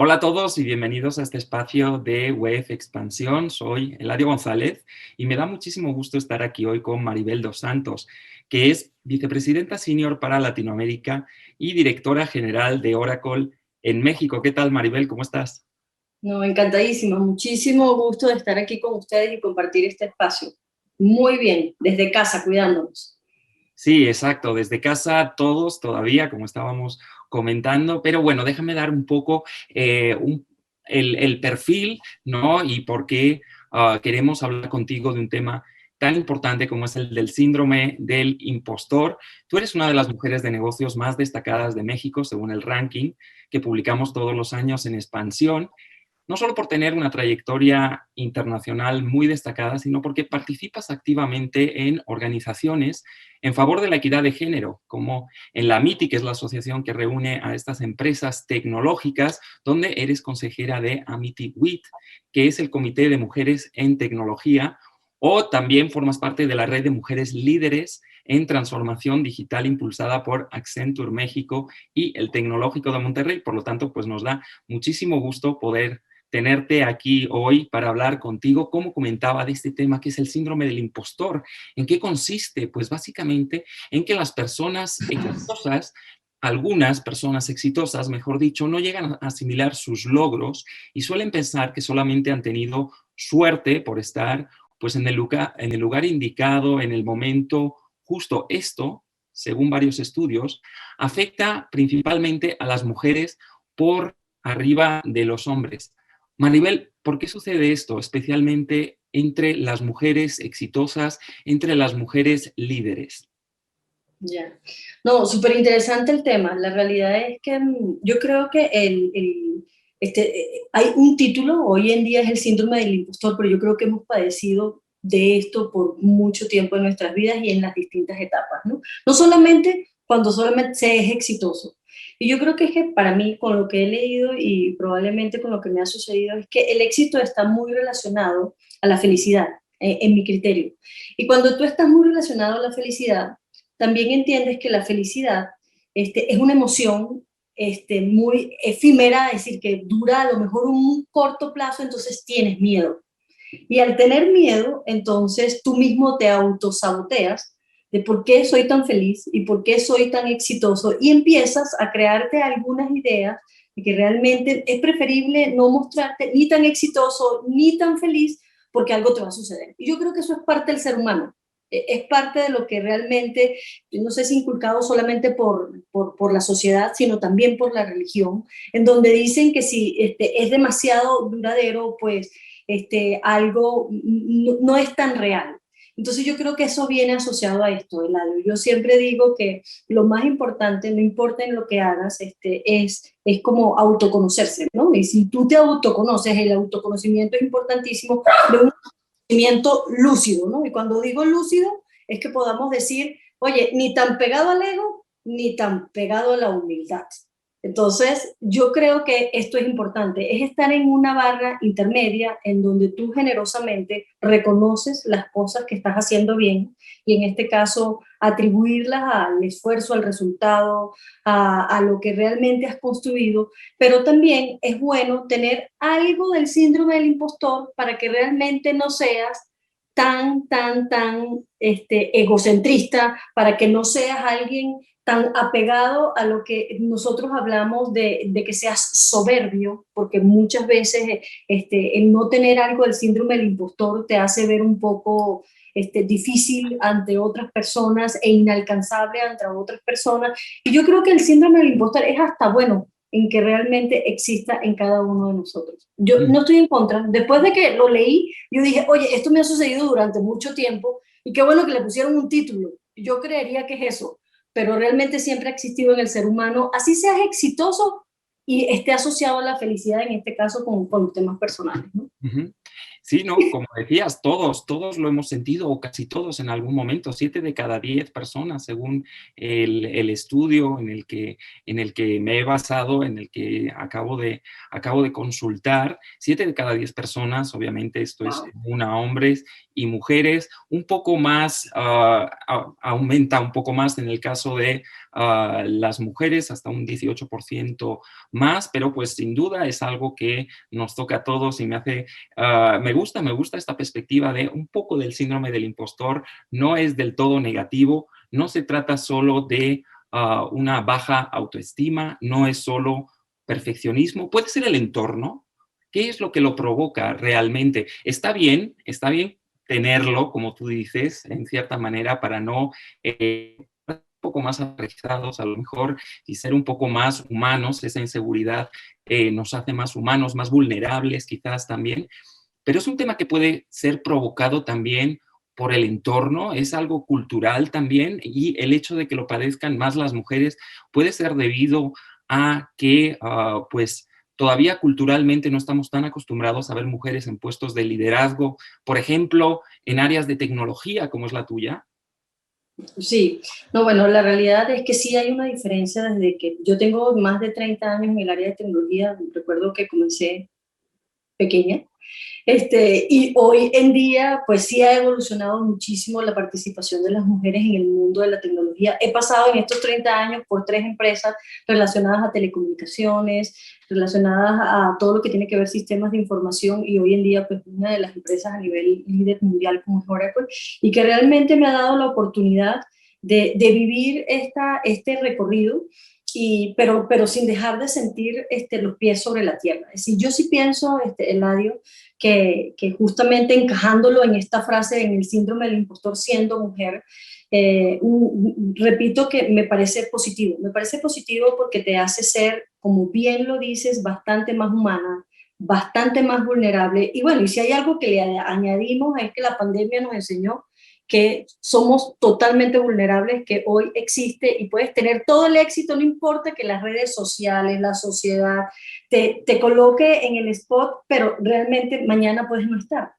Hola a todos y bienvenidos a este espacio de WEF Expansión. Soy Eladio González y me da muchísimo gusto estar aquí hoy con Maribel dos Santos, que es vicepresidenta senior para Latinoamérica y directora general de Oracle en México. ¿Qué tal, Maribel? ¿Cómo estás? No, encantadísima, muchísimo gusto de estar aquí con ustedes y compartir este espacio. Muy bien, desde casa, cuidándonos. Sí, exacto. Desde casa todos todavía, como estábamos comentando, pero bueno, déjame dar un poco el perfil, ¿no? Y por qué queremos hablar contigo de un tema tan importante como es el del síndrome del impostor. Tú eres una de las mujeres de negocios más destacadas de México, según el ranking que publicamos todos los años en Expansión, no solo por tener una trayectoria internacional muy destacada, sino porque participas activamente en organizaciones en favor de la equidad de género, como en la MITI, que es la asociación que reúne a estas empresas tecnológicas, donde eres consejera de Amity WIT, que es el Comité de Mujeres en Tecnología, o también formas parte de la red de mujeres líderes en transformación digital impulsada por Accenture México y el Tecnológico de Monterrey. Por lo tanto, pues nos da muchísimo gusto poder tenerte aquí hoy para hablar contigo, como comentaba, de este tema que es el síndrome del impostor. ¿En qué consiste? Pues básicamente en que las personas exitosas, algunas personas exitosas, mejor dicho, no llegan a asimilar sus logros y suelen pensar que solamente han tenido suerte por estar pues en el lugar indicado, en el momento justo. Esto, según varios estudios, afecta principalmente a las mujeres por arriba de los hombres. Maribel, ¿por qué sucede esto, especialmente entre las mujeres exitosas, entre las mujeres líderes? Ya. No, súper interesante el tema. La realidad es que yo creo que hay un título, hoy en día es el síndrome del impostor, pero yo creo que hemos padecido de esto por mucho tiempo en nuestras vidas y en las distintas etapas, ¿no? No solamente cuando solamente se es exitoso. Y yo creo que es que para mí, con lo que he leído y probablemente con lo que me ha sucedido, es que el éxito está muy relacionado a la felicidad, en mi criterio. Y cuando tú estás muy relacionado a la felicidad, también entiendes que la felicidad es una emoción muy efímera, es decir, que dura a lo mejor un corto plazo, entonces tienes miedo. Y al tener miedo, entonces tú mismo te autosaboteas de por qué soy tan feliz y por qué soy tan exitoso y empiezas a crearte algunas ideas de que realmente es preferible no mostrarte ni tan exitoso ni tan feliz porque algo te va a suceder. Y yo creo que eso es parte del ser humano. Es parte de lo que realmente, no sé si inculcado solamente por la sociedad, sino también por la religión, en donde dicen que si es demasiado duradero, pues algo no es tan real. Entonces yo creo que eso viene asociado a esto, Eladio. Yo siempre digo que lo más importante, no importa en lo que hagas, es como autoconocerse, ¿no? Y si tú te autoconoces, el autoconocimiento es importantísimo, de un conocimiento lúcido, ¿no? Y cuando digo lúcido, es que podamos decir, oye, ni tan pegado al ego, ni tan pegado a la humildad. Entonces, yo creo que esto es importante, es estar en una barra intermedia en donde tú generosamente reconoces las cosas que estás haciendo bien y en este caso atribuirlas al esfuerzo, al resultado, a lo que realmente has construido, pero también es bueno tener algo del síndrome del impostor para que realmente no seas tan egocentrista, para que no seas alguien tan apegado a lo que nosotros hablamos de que seas soberbio, porque muchas veces el no tener algo del síndrome del impostor te hace ver un poco difícil ante otras personas e inalcanzable ante otras personas. Y yo creo que el síndrome del impostor es hasta bueno en que realmente exista en cada uno de nosotros. Yo no estoy en contra. Después de que lo leí, yo dije, oye, esto me ha sucedido durante mucho tiempo y qué bueno que le pusieron un título. Yo creería que es eso, pero realmente siempre ha existido en el ser humano, así seas exitoso y esté asociado a la felicidad, en este caso con los temas personales, ¿no? Sí, ¿no? Como decías, todos lo hemos sentido, o casi todos en algún momento, 7 de cada 10 personas, según el estudio en el que me he basado, en el que acabo de consultar. 7 de cada 10 personas, obviamente esto es Wow. una hombres y mujeres, un poco más, aumenta un poco más en el caso de las mujeres, hasta un 18% más, pero pues sin duda es algo que nos toca a todos y me hace me gusta esta perspectiva de un poco del síndrome del impostor, no es del todo negativo, no se trata solo de una baja autoestima, no es solo perfeccionismo, puede ser el entorno. ¿Qué es lo que lo provoca realmente? Está bien tenerlo, como tú dices, en cierta manera, para no un poco más arriesgados a lo mejor y ser un poco más humanos, esa inseguridad nos hace más humanos, más vulnerables quizás también, pero es un tema que puede ser provocado también por el entorno, es algo cultural también, y el hecho de que lo padezcan más las mujeres puede ser debido a que, pues, todavía culturalmente no estamos tan acostumbrados a ver mujeres en puestos de liderazgo, por ejemplo, en áreas de tecnología como es la tuya. Sí, no, bueno, la realidad es que sí hay una diferencia desde que yo tengo más de 30 años en el área de tecnología. Recuerdo que comencé pequeña. Y hoy en día, pues sí ha evolucionado muchísimo la participación de las mujeres en el mundo de la tecnología. He pasado en estos 30 años por 3 empresas relacionadas a telecomunicaciones, relacionadas a todo lo que tiene que ver sistemas de información, y hoy en día, pues una de las empresas a nivel líder mundial como es Oracle, y que realmente me ha dado la oportunidad de vivir este recorrido, pero sin dejar de sentir los pies sobre la tierra. Es decir, yo sí pienso, Eladio, que justamente encajándolo en esta frase, en el síndrome del impostor siendo mujer, repito que me parece positivo porque te hace ser, como bien lo dices, bastante más humana, bastante más vulnerable. Y bueno, y si hay algo que le añadimos es que la pandemia nos enseñó que somos totalmente vulnerables, que hoy existe y puedes tener todo el éxito, no importa que las redes sociales, la sociedad te coloque en el spot, pero realmente mañana puedes no estar.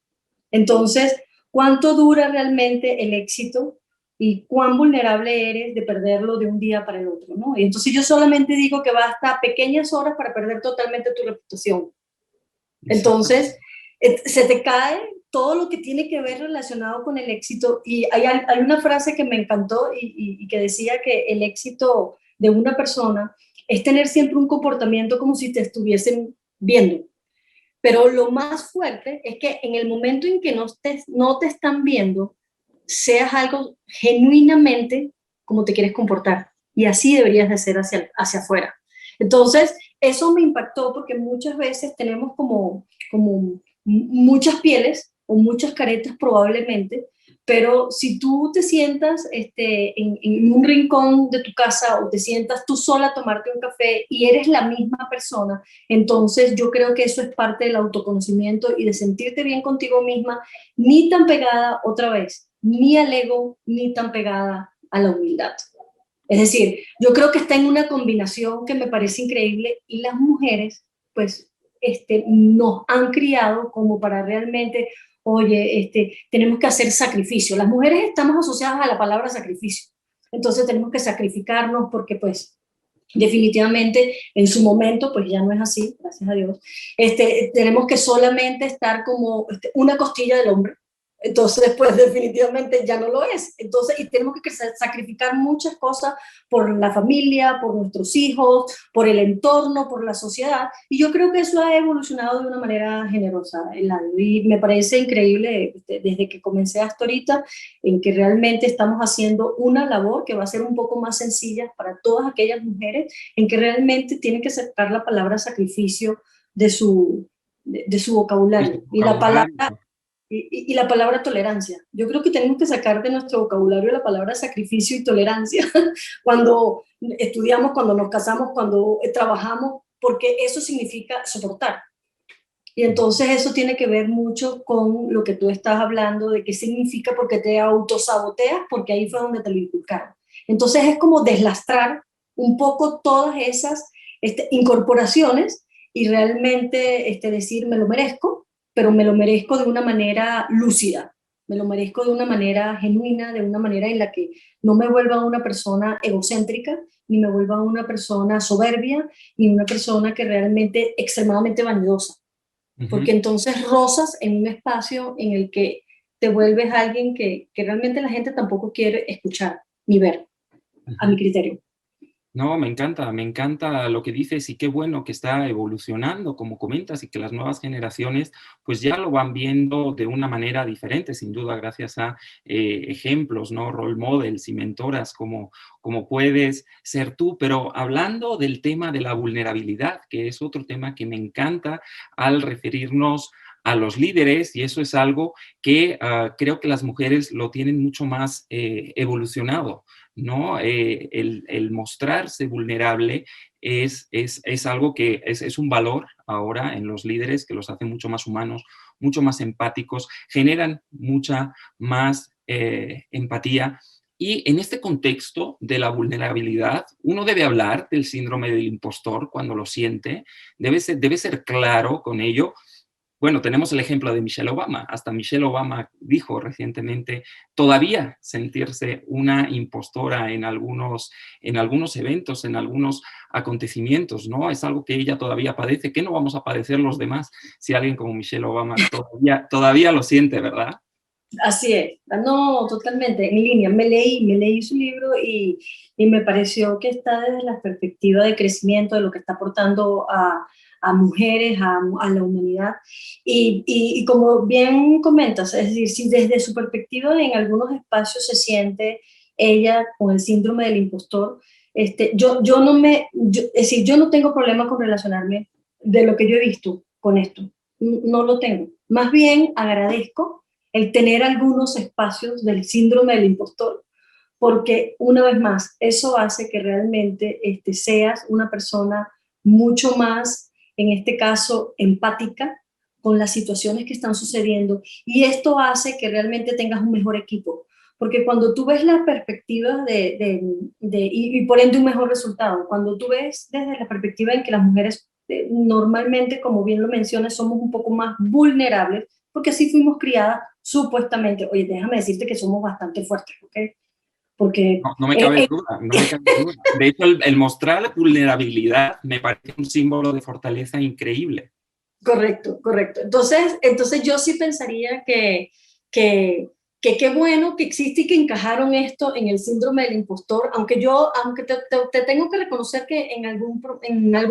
Entonces, ¿cuánto dura realmente el éxito y cuán vulnerable eres de perderlo de un día para el otro, ¿no? Y entonces yo solamente digo que basta pequeñas horas para perder totalmente tu reputación. Exacto. Entonces, se te cae todo lo que tiene que ver relacionado con el éxito. Y hay una frase que me encantó y que decía que el éxito de una persona es tener siempre un comportamiento como si te estuviesen viendo. Pero lo más fuerte es que en el momento en que no te están viendo, seas algo genuinamente como te quieres comportar. Y así deberías de ser hacia afuera. Entonces, eso me impactó porque muchas veces tenemos como muchas pieles o muchas caretas probablemente, pero si tú te sientas en un rincón de tu casa o te sientas tú sola a tomarte un café y eres la misma persona, entonces yo creo que eso es parte del autoconocimiento y de sentirte bien contigo misma, ni tan pegada otra vez, ni al ego, ni tan pegada a la humildad. Es decir, yo creo que está en una combinación que me parece increíble, y las mujeres, pues, nos han criado como para realmente, oye, tenemos que hacer sacrificio. Las mujeres estamos asociadas a la palabra sacrificio. Entonces tenemos que sacrificarnos porque, pues, definitivamente en su momento, pues ya no es así, gracias a Dios. Tenemos que solamente estar como una costilla del hombre. Entonces, pues definitivamente ya no lo es. Entonces, y tenemos que sacrificar muchas cosas por la familia, por nuestros hijos, por el entorno, por la sociedad. Y yo creo que eso ha evolucionado de una manera generosa, Eladio. Y me parece increíble desde que comencé hasta ahorita, en que realmente estamos haciendo una labor que va a ser un poco más sencilla para todas aquellas mujeres, en que realmente tienen que sacar la palabra sacrificio de su De su vocabulario. vocabulario. Y la palabra tolerancia. Yo creo que tenemos que sacar de nuestro vocabulario la palabra sacrificio y tolerancia cuando estudiamos, cuando nos casamos, cuando trabajamos, porque eso significa soportar. Y entonces eso tiene que ver mucho con lo que tú estás hablando, de qué significa, porque te autosaboteas, porque ahí fue donde te lo inculcaron. Entonces es como deslastrar un poco todas esas incorporaciones y realmente decir, me lo merezco, pero me lo merezco de una manera lúcida, me lo merezco de una manera genuina, de una manera en la que no me vuelva una persona egocéntrica, ni me vuelva una persona soberbia, ni una persona que realmente extremadamente vanidosa, porque Ujú, entonces rozas en un espacio en el que te vuelves alguien que realmente la gente tampoco quiere escuchar ni ver, a mi ujú. criterio. No, me encanta lo que dices y qué bueno que está evolucionando, como comentas, y que las nuevas generaciones pues ya lo van viendo de una manera diferente, sin duda, gracias a ejemplos, ¿no? Role models y mentoras como puedes ser tú. Pero hablando del tema de la vulnerabilidad, que es otro tema que me encanta al referirnos a los líderes, y eso es algo que creo que las mujeres lo tienen mucho más evolucionado. ¿No? El mostrarse vulnerable es algo que es un valor ahora en los líderes que los hace mucho más humanos, mucho más empáticos, generan mucha más empatía. Y en este contexto de la vulnerabilidad, uno debe hablar del síndrome del impostor cuando lo siente, debe ser claro con ello. Bueno, tenemos el ejemplo de Michelle Obama. Hasta Michelle Obama dijo recientemente todavía sentirse una impostora en algunos eventos, en algunos acontecimientos, ¿no? Es algo que ella todavía padece. ¿Qué no vamos a padecer los demás si alguien como Michelle Obama todavía lo siente, ¿verdad? Así es, no, totalmente, en línea. Me leí su libro y me pareció que está desde la perspectiva de crecimiento, de lo que está aportando a mujeres, a la humanidad. Y como bien comentas, es decir, si desde su perspectiva en algunos espacios se siente ella con el síndrome del impostor, yo no es decir, yo no tengo problema con relacionarme de lo que yo he visto con esto, no lo tengo. Más bien agradezco el tener algunos espacios del síndrome del impostor, porque una vez más, eso hace que realmente seas una persona mucho más, en este caso, empática con las situaciones que están sucediendo y esto hace que realmente tengas un mejor equipo, porque cuando tú ves la perspectiva y por ende un mejor resultado, cuando tú ves desde la perspectiva en que las mujeres normalmente, como bien lo mencionas, somos un poco más vulnerables, porque así fuimos criadas supuestamente. Oye, déjame decirte que somos bastante fuertes, ¿ok? Porque, No, no me cabe duda, no me cabe duda. De hecho, el mostrar vulnerabilidad me parece un símbolo de fortaleza increíble. correcto, correcto. Entonces yo sí pensaría que, que qué bueno que existe y que encajaron esto en el síndrome del impostor, aunque te tengo que reconocer que en algún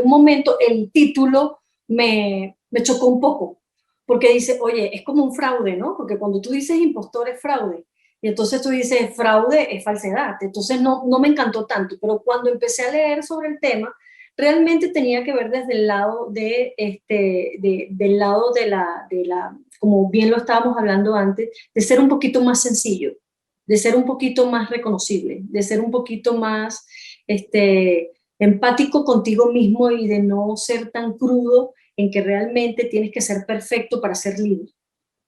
momento el título me chocó un poco, porque dice, oye, es como un fraude, ¿no? Porque cuando tú dices impostor es fraude, y entonces tú dices fraude es falsedad, entonces no me encantó tanto, pero cuando empecé a leer sobre el tema, realmente tenía que ver desde el lado del lado como bien lo estábamos hablando antes, de ser un poquito más sencillo, de ser un poquito más reconocible, de ser un poquito más empático contigo mismo y de no ser tan crudo en que realmente tienes que ser perfecto para ser líder.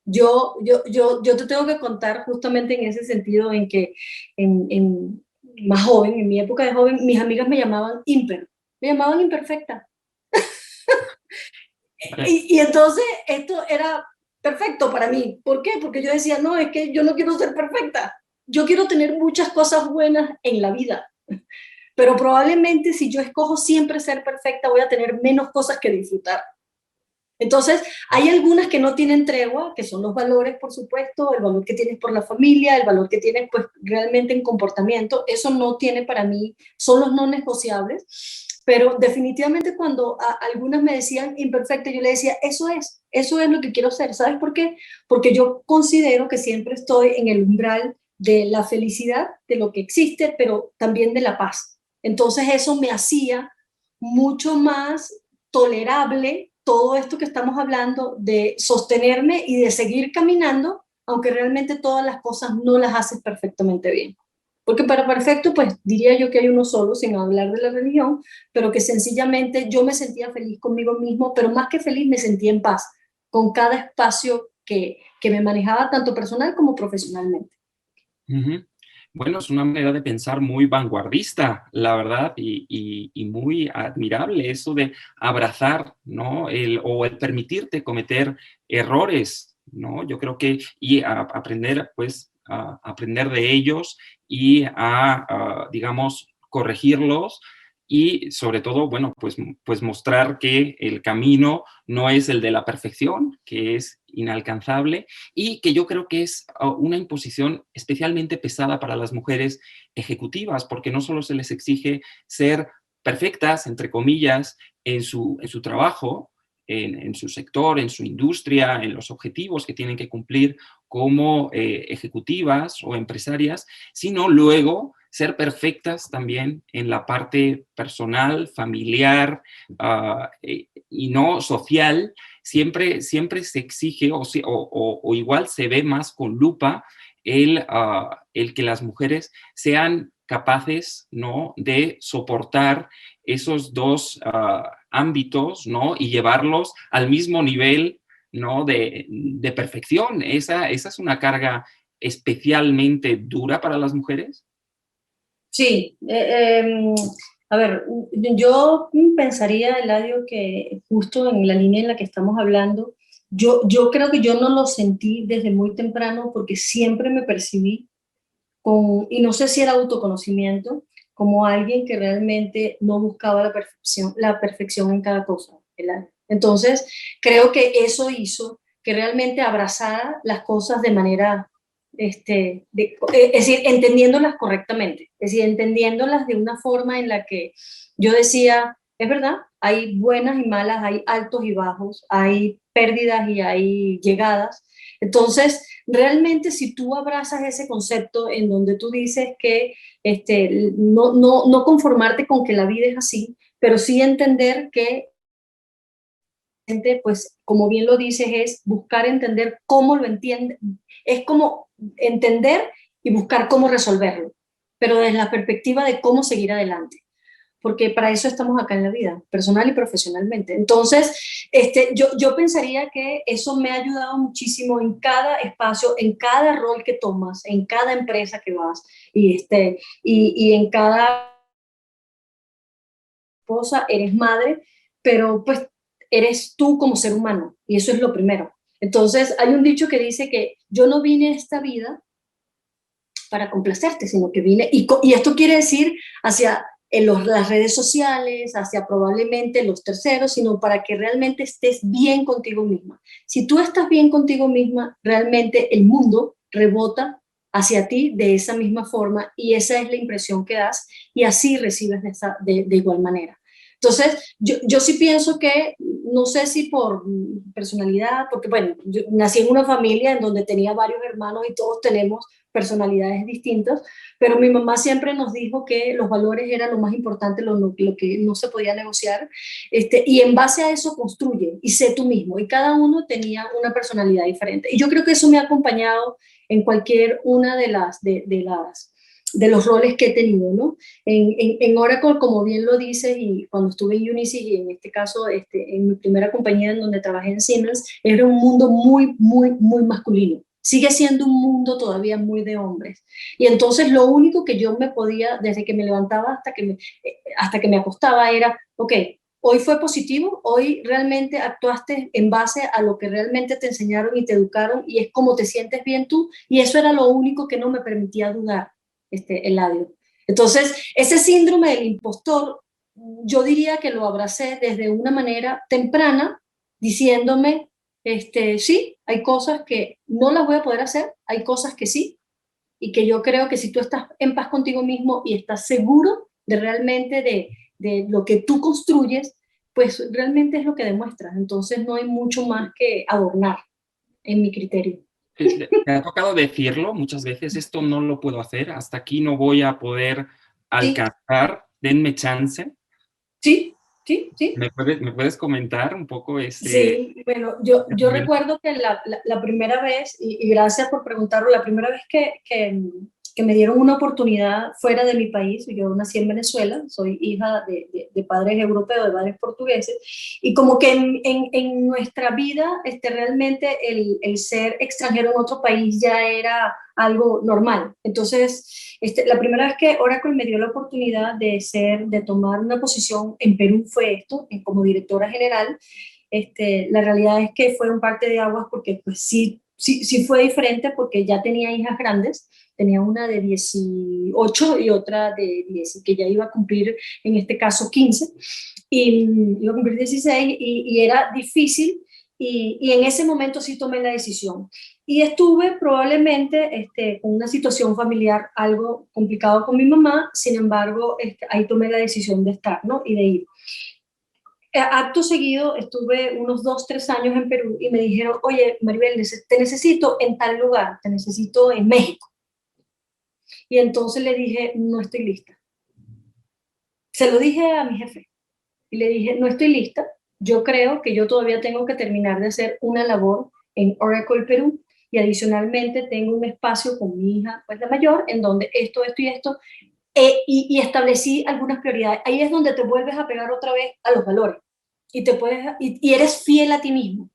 Yo te tengo que contar justamente en ese sentido en que en más joven, en mi época de joven, mis amigas me llamaban imperfecta. Y entonces esto era perfecto para mí. ¿Por qué? Porque yo decía, no, es que yo no quiero ser perfecta. Yo quiero tener muchas cosas buenas en la vida. Pero probablemente si yo escojo siempre ser perfecta, voy a tener menos cosas que disfrutar. Entonces, hay algunas que no tienen tregua, que son los valores, por supuesto, el valor que tienes por la familia, el valor que tienes pues realmente en comportamiento, eso no tiene para mí, son los no negociables, pero definitivamente cuando algunas me decían imperfecta, yo le decía, eso es lo que quiero ser, ¿sabes por qué? Porque yo considero que siempre estoy en el umbral de la felicidad, de lo que existe, pero también de la paz. Entonces eso me hacía mucho más tolerable todo esto que estamos hablando de sostenerme y de seguir caminando, aunque realmente todas las cosas no las haces perfectamente bien. Porque para perfecto, pues diría yo que hay uno solo, sin hablar de la religión, pero que sencillamente yo me sentía feliz conmigo mismo, pero más que feliz me sentía en paz con cada espacio que me manejaba tanto personal como profesionalmente. Ujú. Bueno, es una manera de pensar muy vanguardista, la verdad, y muy admirable eso de abrazar, ¿no? O el permitirte cometer errores, ¿no? Yo creo que, y aprender, pues, a aprender de ellos y digamos, corregirlos y sobre todo, bueno, pues mostrar que el camino no es el de la perfección, que es inalcanzable, y que yo creo que es una imposición especialmente pesada para las mujeres ejecutivas, porque no solo se les exige ser perfectas, entre comillas, en su trabajo, en su sector, en su industria, en los objetivos que tienen que cumplir como ejecutivas o empresarias, sino luego ser perfectas también en la parte personal, familiar y no social. Siempre se exige o igual se ve más con lupa el que las mujeres sean capaces, ¿no?, de soportar esos dos ámbitos, ¿no?, y llevarlos al mismo nivel, ¿no?, de perfección. Esa es una carga especialmente dura para las mujeres. Sí, a ver, yo pensaría, Eladio, que justo en la línea en la que estamos hablando, yo creo que yo no lo sentí desde muy temprano porque siempre me percibí y no sé si era autoconocimiento, como alguien que realmente no buscaba la perfección en cada cosa. Entonces, creo que eso hizo que realmente abrazara las cosas de manera, es decir, entendiéndolas correctamente, es decir, entendiéndolas de una forma en la que yo decía, es verdad, hay buenas y malas, hay altos y bajos, hay pérdidas y hay llegadas. Entonces, realmente si tú abrazas ese concepto en donde tú dices que no conformarte con que la vida es así, pero sí entender que, pues como bien lo dices, es buscar entender cómo lo entiende, es como entender y buscar cómo resolverlo, pero desde la perspectiva de cómo seguir adelante, porque para eso estamos acá en la vida, personal y profesionalmente. Entonces, yo pensaría que eso me ha ayudado muchísimo en cada espacio, en cada rol que tomas, en cada empresa que vas y en cada cosa, eres madre, pero pues eres tú como ser humano y eso es lo primero. Entonces, hay un dicho que dice que yo no vine a esta vida para complacerte, sino que vine, y esto quiere decir hacia las redes sociales, hacia probablemente los terceros, sino para que realmente estés bien contigo misma. Si tú estás bien contigo misma, realmente el mundo rebota hacia ti de esa misma forma y esa es la impresión que das y así recibes de igual manera. Entonces, yo sí pienso que, no sé si por personalidad, porque bueno, yo nací en una familia en donde tenía varios hermanos y todos tenemos personalidades distintas, pero mi mamá siempre nos dijo que los valores eran lo más importante, lo que no se podía negociar, y en base a eso construye y sé tú mismo, y cada uno tenía una personalidad diferente. Y yo creo que eso me ha acompañado en cualquier una de los roles que he tenido, ¿no? En Oracle, como bien lo dices, y cuando estuve en Unisys, y en este caso, en mi primera compañía en donde trabajé en Siemens, era un mundo muy, muy, muy masculino. Sigue siendo un mundo todavía muy de hombres. Y entonces lo único que yo me podía, desde que me levantaba hasta que me acostaba, era, ok, hoy fue positivo, hoy realmente actuaste en base a lo que realmente te enseñaron y te educaron, y es como te sientes bien tú, y eso era lo único que no me permitía dudar, Eladio. Entonces, ese síndrome del impostor, yo diría que lo abracé desde una manera temprana, diciéndome, sí, hay cosas que no las voy a poder hacer, hay cosas que sí, y que yo creo que si tú estás en paz contigo mismo y estás seguro de realmente de lo que tú construyes, pues realmente es lo que demuestras. Entonces no hay mucho más que adornar, en mi criterio. Te ha tocado decirlo muchas veces, esto no lo puedo hacer, hasta aquí no voy a poder Sí, alcanzar, denme chance. sí, sí, sí. ¿Me puedes comentar un poco Sí, bueno, yo recuerdo que la primera vez, y gracias por preguntarlo, la primera vez que que me dieron una oportunidad fuera de mi país. Yo nací en Venezuela, soy hija de padres europeos, de padres portugueses, y como que en nuestra vida realmente el ser extranjero en otro país ya era algo normal. Entonces, la primera vez que Oracle me dio la oportunidad de tomar una posición en Perú fue esto, como directora general. La realidad es que fue un parte de aguas porque pues sí fue diferente porque ya tenía hijas grandes, tenía una de 18 y otra de 10, que ya iba a cumplir en este caso 15, y iba a cumplir 16 y era difícil, y en ese momento sí tomé la decisión. Y estuve probablemente con una situación familiar algo complicado con mi mamá, sin embargo, ahí tomé la decisión de estar, ¿no? Y de ir. Acto seguido estuve unos 2, 3 años en Perú y me dijeron, oye, Maribel, te necesito en tal lugar, te necesito en México. Y entonces le dije, no estoy lista. Se lo dije a mi jefe y le dije, no estoy lista, yo creo que yo todavía tengo que terminar de hacer una labor en Oracle Perú y adicionalmente tengo un espacio con mi hija, pues la mayor, en donde esto y esto, y establecí algunas prioridades. Ahí es donde te vuelves a pegar otra vez a los valores y eres fiel a ti mismo.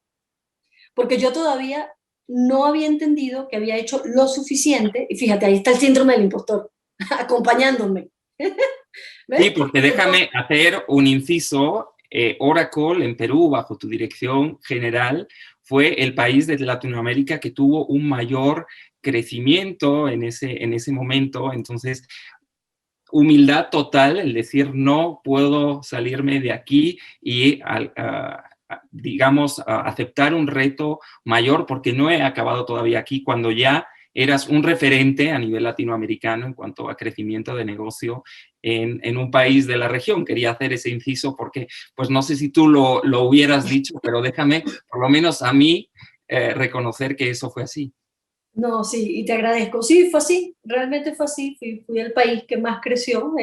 Porque yo todavía no había entendido que había hecho lo suficiente, y fíjate, ahí está el síndrome del impostor, acompañándome. ¿Ves? Sí, porque déjame hacer un inciso. Oracle en Perú, bajo tu dirección general, fue el país de Latinoamérica que tuvo un mayor crecimiento en ese momento. Entonces, humildad total, el decir, no puedo salirme de aquí y, digamos, aceptar un reto mayor porque no he acabado todavía aquí, cuando ya eras un referente a nivel latinoamericano en cuanto a crecimiento de negocio en un país de la región. Quería hacer ese inciso porque, pues no sé si tú lo hubieras dicho, pero déjame, por lo menos a mí, reconocer que eso fue así. No, sí, y te agradezco. Sí, fue así, realmente fue así. Fui el país que más creció,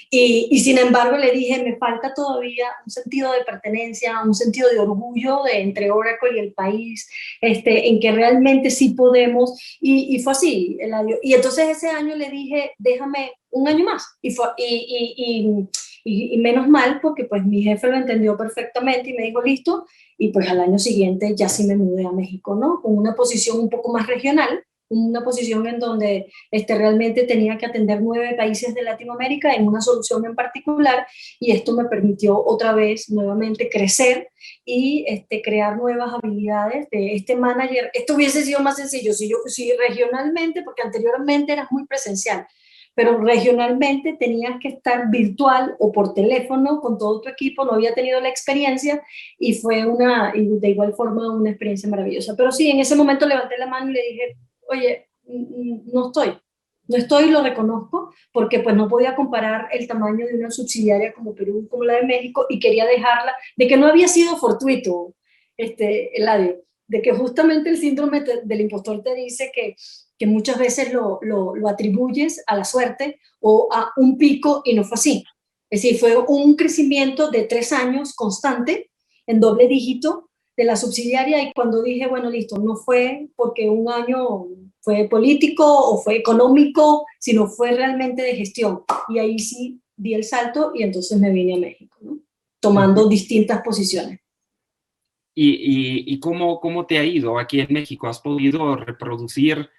y sin embargo le dije, me falta todavía un sentido de pertenencia, un sentido de orgullo entre Oracle y el país, en que realmente sí podemos, y fue así, Eladio. Y entonces ese año le dije, déjame un año más, y menos mal, porque pues mi jefe lo entendió perfectamente y me dijo, listo, y pues al año siguiente ya sí me mudé a México, ¿no? Con una posición un poco más regional, una posición en donde realmente tenía que atender 9 países de Latinoamérica en una solución en particular, y esto me permitió otra vez nuevamente crecer y crear nuevas habilidades de este manager. Esto hubiese sido más sencillo si regionalmente, porque anteriormente era muy presencial, pero regionalmente tenías que estar virtual o por teléfono con todo tu equipo, no había tenido la experiencia, y fue y de igual forma una experiencia maravillosa. Pero sí, en ese momento levanté la mano y le dije, oye, no estoy, lo reconozco, porque pues no podía comparar el tamaño de una subsidiaria como Perú, como la de México, y quería dejarla, de que no había sido fortuito, Eladio, de que justamente el síndrome del impostor te dice que muchas veces lo atribuyes a la suerte o a un pico, y no fue así. Es decir, fue un crecimiento de 3 años constante, en doble dígito, de la subsidiaria, y cuando dije, bueno, listo, no fue porque un año fue político o fue económico, sino fue realmente de gestión. Y ahí sí di el salto y entonces me vine a México, ¿no? Tomando distintas posiciones. ¿Y cómo te ha ido aquí en México? ¿Has podido reproducir,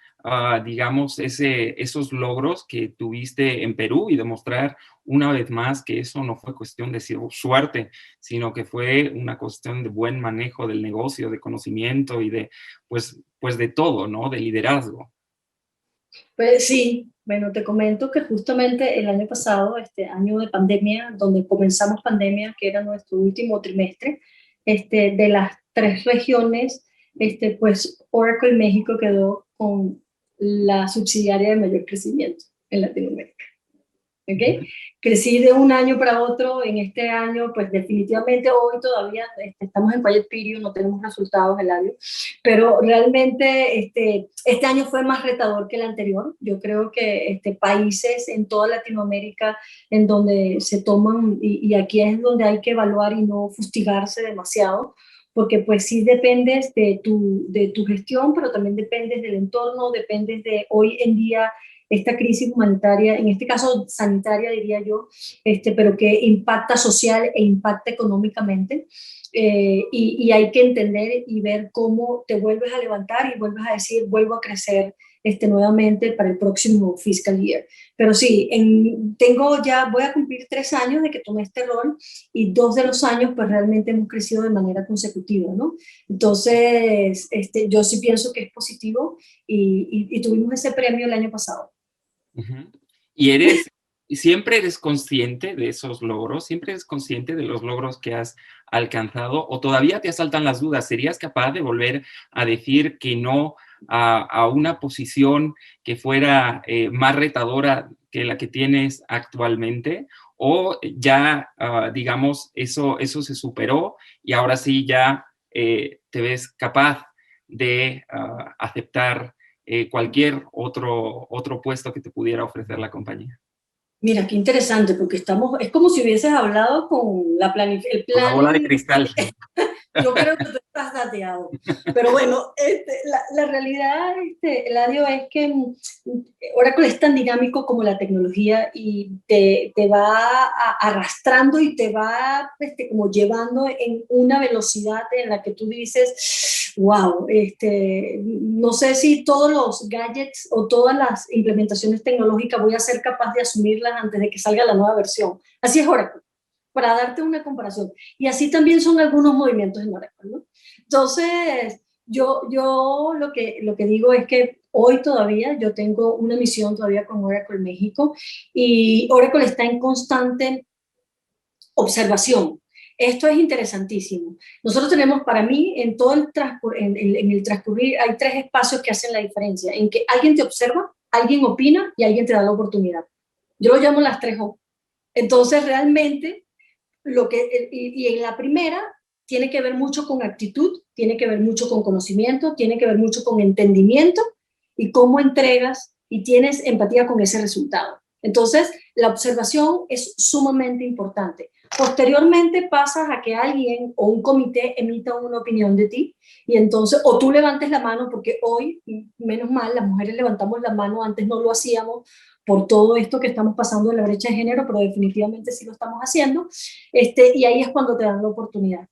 digamos, esos logros que tuviste en Perú y demostrar una vez más que eso no fue cuestión de suerte, sino que fue una cuestión de buen manejo del negocio, de conocimiento y pues de todo, ¿no? De liderazgo. Pues sí, bueno, te comento que justamente el año pasado, este año de pandemia, donde comenzamos pandemia, que era nuestro último trimestre, de las 3 regiones, pues Oracle México quedó con la subsidiaria de mayor crecimiento en Latinoamérica. ¿Okay? Crecí de un año para otro. En este año, pues definitivamente hoy todavía estamos en quiet period, no tenemos resultados del año, pero realmente este año fue más retador que el anterior. Yo creo que países en toda Latinoamérica en donde se toman, y aquí es donde hay que evaluar y no fustigarse demasiado, porque pues sí dependes de tu gestión, pero también dependes del entorno, dependes de hoy en día esta crisis humanitaria, en este caso sanitaria diría yo, pero que impacta social e impacta económicamente. Y hay que entender y ver cómo te vuelves a levantar y vuelves a decir, vuelvo a crecer nuevamente para el próximo fiscal year. Pero sí, voy a cumplir 3 años de que tomé este rol y 2 de los años pues realmente hemos crecido de manera consecutiva, ¿no? Entonces, yo sí pienso que es positivo y tuvimos ese premio el año pasado. Uh-huh. ¿Y siempre eres consciente de esos logros? ¿Siempre eres consciente de los logros que has alcanzado? ¿O todavía te asaltan las dudas? ¿Serías capaz de volver a decir que no a una posición que fuera más retadora que la que tienes actualmente? ¿O ya, digamos, eso se superó y ahora sí ya te ves capaz de aceptar cualquier otro puesto que te pudiera ofrecer la compañía? Mira, qué interesante, porque es como si hubieses hablado con el Con la bola de planning. cristal. Yo creo que tú estás dateado. Pero bueno, la realidad, Eladio, es que Oracle es tan dinámico como la tecnología y te va arrastrando y te va como llevando en una velocidad en la que tú dices, wow, no sé si todos los gadgets o todas las implementaciones tecnológicas voy a ser capaz de asumirlas antes de que salga la nueva versión. Así es Oracle, para darte una comparación. Y así también son algunos movimientos en Oracle, ¿no? Entonces, yo lo que digo es que hoy todavía yo tengo una misión todavía con Oracle México y Oracle está en constante observación. Esto es interesantísimo. Nosotros tenemos, para mí, en todo en el transcurrir, hay 3 espacios que hacen la diferencia, en que alguien te observa, alguien opina y alguien te da la oportunidad. Yo lo llamo las 3 O. Entonces, realmente, y en la primera tiene que ver mucho con actitud, tiene que ver mucho con conocimiento, tiene que ver mucho con entendimiento y cómo entregas y tienes empatía con ese resultado. Entonces, la observación es sumamente importante. Posteriormente pasas a que alguien o un comité emita una opinión de ti y entonces, o tú levantes la mano, porque hoy, menos mal, las mujeres levantamos la mano, antes no lo hacíamos por todo esto que estamos pasando en la brecha de género, pero definitivamente sí lo estamos haciendo, y ahí es cuando te dan la oportunidad.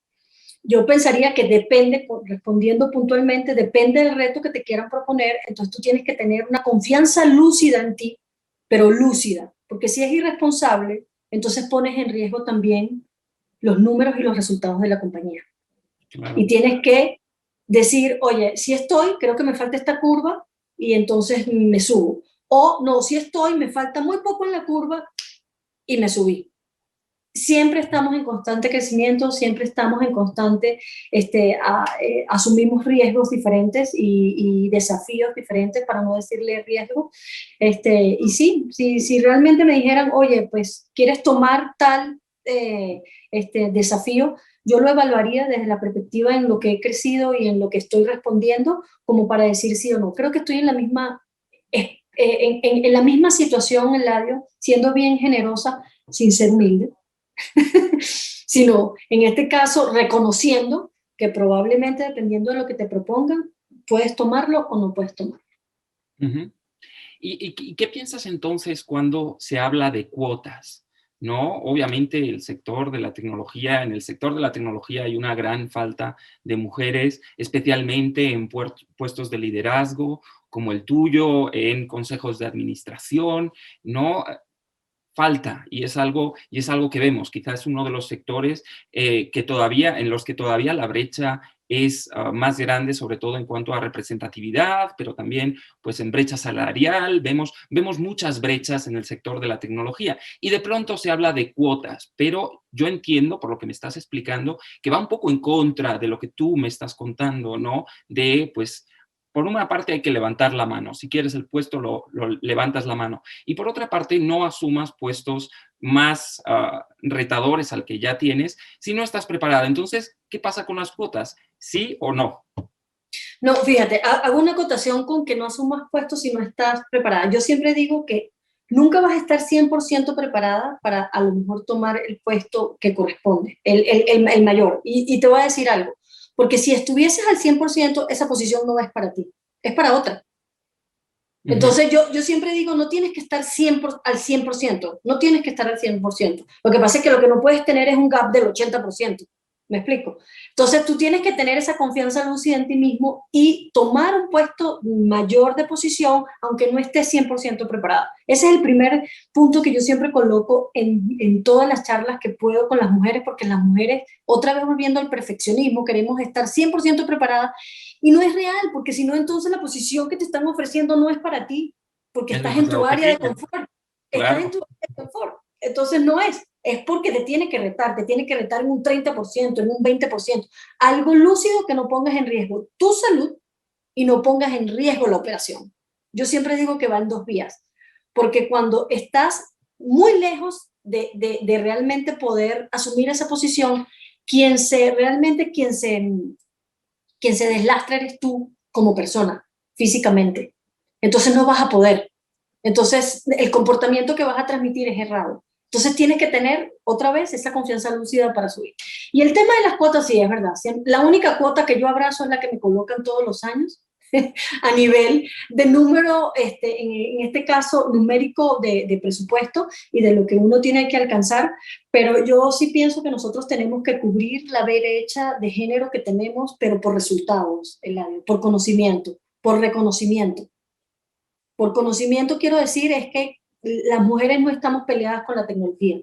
Yo pensaría que depende, respondiendo puntualmente, depende del reto que te quieran proponer, entonces tú tienes que tener una confianza lúcida en ti, pero lúcida, porque si es irresponsable, entonces pones en riesgo también los números y los resultados de la compañía. Claro. Y tienes que decir, oye, si estoy, creo que me falta esta curva y entonces me subo. O no, si estoy, me falta muy poco en la curva y me subí. Siempre estamos en constante crecimiento, siempre estamos en constante, asumimos riesgos diferentes y desafíos diferentes, para no decirle riesgo. Y sí, si realmente me dijeran, oye, pues, ¿quieres tomar tal desafío? Yo lo evaluaría desde la perspectiva en lo que he crecido y en lo que estoy respondiendo, como para decir sí o no. Creo que estoy en la misma, en la misma situación, Eladio, siendo bien generosa, sin ser humilde. Sino en este caso reconociendo que probablemente dependiendo de lo que te propongan, puedes tomarlo o no puedes tomarlo. Uh-huh. ¿Y qué piensas entonces cuando se habla de cuotas? ¿No? Obviamente en el sector de la tecnología hay una gran falta de mujeres, especialmente en puestos de liderazgo como el tuyo, en consejos de administración, ¿no? Falta y es algo que vemos, quizás es uno de los sectores en los que todavía la brecha es más grande, sobre todo en cuanto a representatividad, pero también pues en brecha salarial, vemos muchas brechas en el sector de la tecnología y de pronto se habla de cuotas, pero yo entiendo, por lo que me estás explicando, que va un poco en contra de lo que tú me estás contando, ¿no? De pues por una parte hay que levantar la mano, si quieres el puesto lo levantas la mano, y por otra parte no asumas puestos más retadores al que ya tienes si no estás preparada. Entonces, ¿qué pasa con las cuotas? ¿Sí o no? No, fíjate, hago una acotación con que no asumas puestos si no estás preparada. Yo siempre digo que nunca vas a estar 100% preparada para a lo mejor tomar el puesto que corresponde, el mayor. Y te voy a decir algo, porque si estuvieses al 100%, esa posición no es para ti, es para otra. Ujú. Entonces yo siempre digo, no tienes que estar 100%, no tienes que estar al 100%. Lo que pasa es que lo que no puedes tener es un gap del 80%. ¿Me explico? Entonces tú tienes que tener esa confianza lúcida en ti mismo y tomar un puesto mayor de posición, aunque no estés 100% preparada. Ese es el primer punto que yo siempre coloco en todas las charlas que puedo con las mujeres, porque las mujeres, otra vez volviendo al perfeccionismo, queremos estar 100% preparadas y no es real, porque si no, entonces la posición que te están ofreciendo no es para ti, porque Es estás en tu demasiado área de pequeña, confort. Estás en claro. tu área de confort. Entonces no es porque te tiene que retar en un 30%, en un 20%. Algo lúcido que no pongas en riesgo tu salud y no pongas en riesgo la operación. Yo siempre digo que va en dos vías, porque cuando estás muy lejos de realmente poder asumir esa posición, realmente quien se deslastra eres tú como persona, físicamente. Entonces no vas a poder. Entonces el comportamiento que vas a transmitir es errado. Entonces tienes que tener otra vez esa confianza lúcida para subir. Y el tema de las cuotas, sí, es verdad. La única cuota que yo abrazo es la que me colocan todos los años a nivel de número, en este caso numérico de presupuesto y de lo que uno tiene que alcanzar, pero yo sí pienso que nosotros tenemos que cubrir la brecha de género que tenemos, pero por resultados, Eladio, por conocimiento, por reconocimiento. Por conocimiento quiero decir es que las mujeres no estamos peleadas con la tecnología.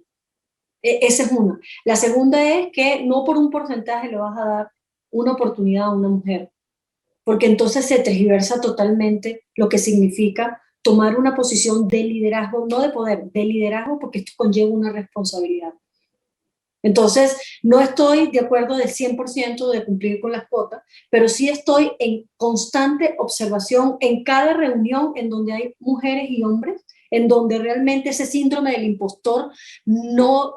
Esa es una. La segunda es que no por un porcentaje le vas a dar una oportunidad a una mujer, porque entonces se tergiversa totalmente lo que significa tomar una posición de liderazgo, no de poder, de liderazgo, porque esto conlleva una responsabilidad. Entonces, no estoy de acuerdo del 100% de cumplir con las cuotas, pero sí estoy en constante observación en cada reunión en donde hay mujeres y hombres, en donde realmente ese síndrome del impostor no,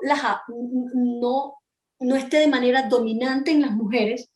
no, no esté de manera dominante en las mujeres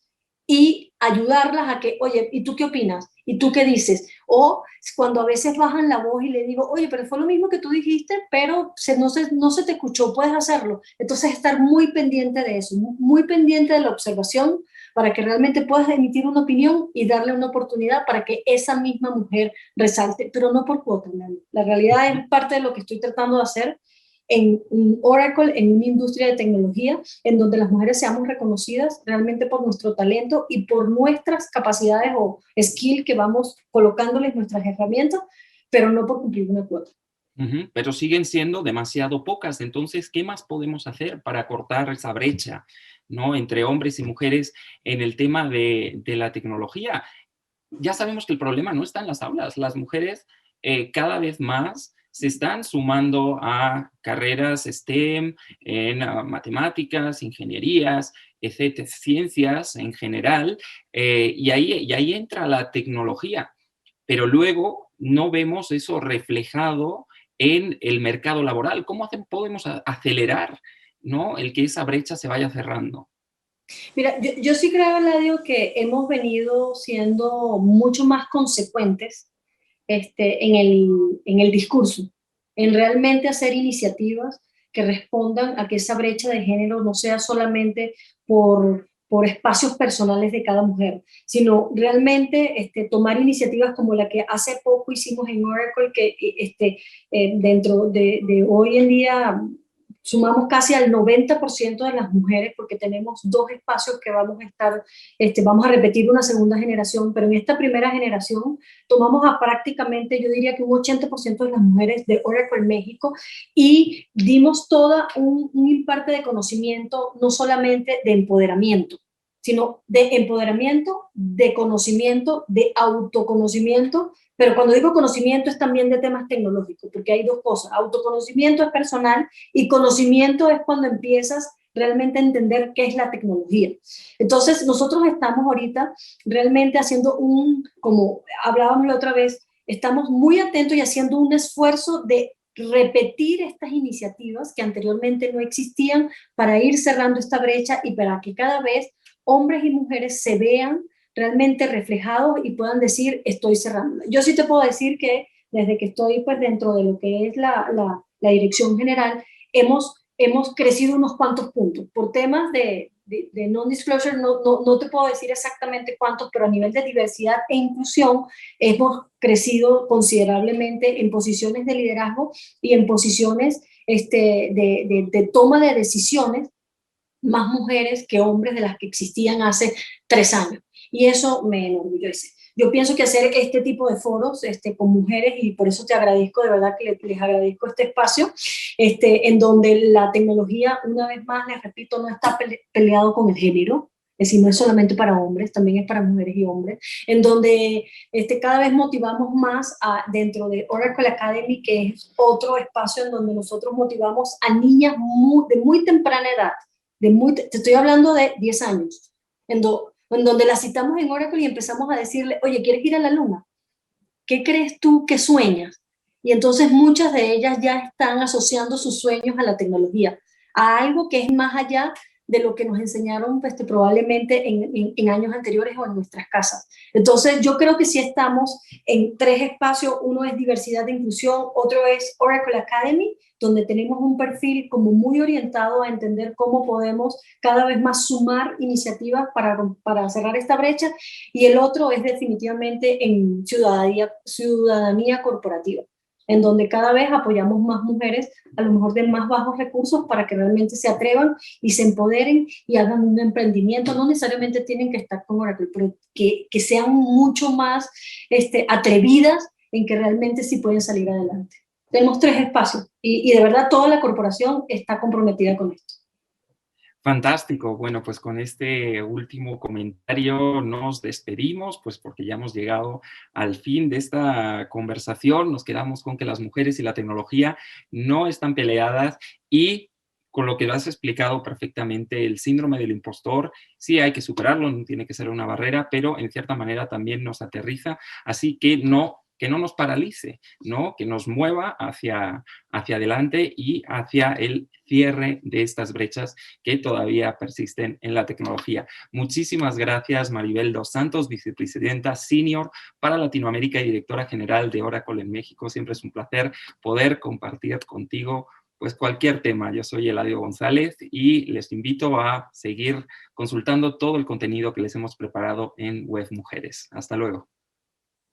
y ayudarlas a que, oye, ¿y tú qué opinas? ¿Y tú qué dices? O cuando a veces bajan la voz y le digo, oye, pero fue lo mismo que tú dijiste, pero no se te escuchó, puedes hacerlo. Entonces, estar muy pendiente de eso, muy pendiente de la observación para que realmente puedas emitir una opinión y darle una oportunidad para que esa misma mujer resalte, pero no por cuota. La realidad es parte de lo que estoy tratando de hacer en un Oracle, en una industria de tecnología, en donde las mujeres seamos reconocidas realmente por nuestro talento y por nuestras capacidades o skill que vamos colocándoles nuestras herramientas, pero no por cumplir una cuota. Pero siguen siendo demasiado pocas. Entonces, ¿qué más podemos hacer para cortar esa brecha, ¿no?, entre hombres y mujeres en el tema de la tecnología? Ya sabemos que el problema no está en las aulas. Las mujeres cada vez más se están sumando a carreras STEM, en matemáticas, ingenierías, etcétera, ciencias en general, y ahí entra la tecnología. Pero luego no vemos eso reflejado en el mercado laboral. ¿Cómo podemos acelerar, ¿no?, el que esa brecha se vaya cerrando? Mira, yo sí creo, Eladio, que hemos venido siendo mucho más consecuentes en el discurso, en realmente hacer iniciativas que respondan a que esa brecha de género no sea solamente por espacios personales de cada mujer, sino realmente tomar iniciativas como la que hace poco hicimos en Oracle, que dentro de hoy en día sumamos casi al 90% de las mujeres, porque tenemos dos espacios que vamos a estar, vamos a repetir una segunda generación, pero en esta primera generación tomamos a prácticamente, yo diría que un 80% de las mujeres de Oracle México y dimos toda un imparte de conocimiento, no solamente de empoderamiento, sino de empoderamiento, de conocimiento, de autoconocimiento, pero cuando digo conocimiento es también de temas tecnológicos, porque hay dos cosas, autoconocimiento es personal y conocimiento es cuando empiezas realmente a entender qué es la tecnología. Entonces, nosotros estamos ahorita realmente haciendo como hablábamos la otra vez, estamos muy atentos y haciendo un esfuerzo de repetir estas iniciativas que anteriormente no existían para ir cerrando esta brecha y para que cada vez hombres y mujeres se vean realmente reflejados y puedan decir, estoy cerrando. Yo sí te puedo decir que desde que estoy pues dentro de lo que es la dirección general, hemos crecido unos cuantos puntos por temas de non-disclosure, no te puedo decir exactamente cuántos, pero a nivel de diversidad e inclusión hemos crecido considerablemente en posiciones de liderazgo y en posiciones de toma de decisiones, más mujeres que hombres de las que existían hace 3 años. Y eso me enorgullece. Yo pienso que hacer este tipo de foros con mujeres, y por eso te agradezco, de verdad que les agradezco este espacio, en donde la tecnología, una vez más, les repito, no está peleado con el género, es decir, no es solamente para hombres, también es para mujeres y hombres, en donde cada vez motivamos más dentro de Oracle Academy, que es otro espacio en donde nosotros motivamos a niñas de muy temprana edad, te estoy hablando de 10 años, en donde la citamos en Oracle y empezamos a decirle, oye, ¿quieres ir a la luna? ¿Qué crees tú que sueñas? Y entonces muchas de ellas ya están asociando sus sueños a la tecnología, a algo que es más allá de lo que nos enseñaron probablemente en años anteriores o en nuestras casas. Entonces yo creo que sí estamos en 3 espacios, uno es diversidad e inclusión, otro es Oracle Academy, donde tenemos un perfil como muy orientado a entender cómo podemos cada vez más sumar iniciativas para cerrar esta brecha, y el otro es definitivamente en ciudadanía corporativa, en donde cada vez apoyamos más mujeres, a lo mejor de más bajos recursos, para que realmente se atrevan y se empoderen y hagan un emprendimiento. No necesariamente tienen que estar con Oracle, pero que sean mucho más atrevidas en que realmente sí pueden salir adelante. Tenemos 3 espacios y de verdad toda la corporación está comprometida con esto. Fantástico. Bueno, pues con este último comentario nos despedimos, pues porque ya hemos llegado al fin de esta conversación. Nos quedamos con que las mujeres y la tecnología no están peleadas, y con lo que lo has explicado perfectamente, el síndrome del impostor, sí hay que superarlo, no tiene que ser una barrera, pero en cierta manera también nos aterriza, así que no nos paralice, ¿no? Que nos mueva hacia adelante y hacia el cierre de estas brechas que todavía persisten en la tecnología. Muchísimas gracias, Maribel dos Santos, vicepresidenta senior para Latinoamérica y directora general de Oracle en México. Siempre es un placer poder compartir contigo pues cualquier tema. Yo soy Eladio González y les invito a seguir consultando todo el contenido que les hemos preparado en Web Mujeres. Hasta luego.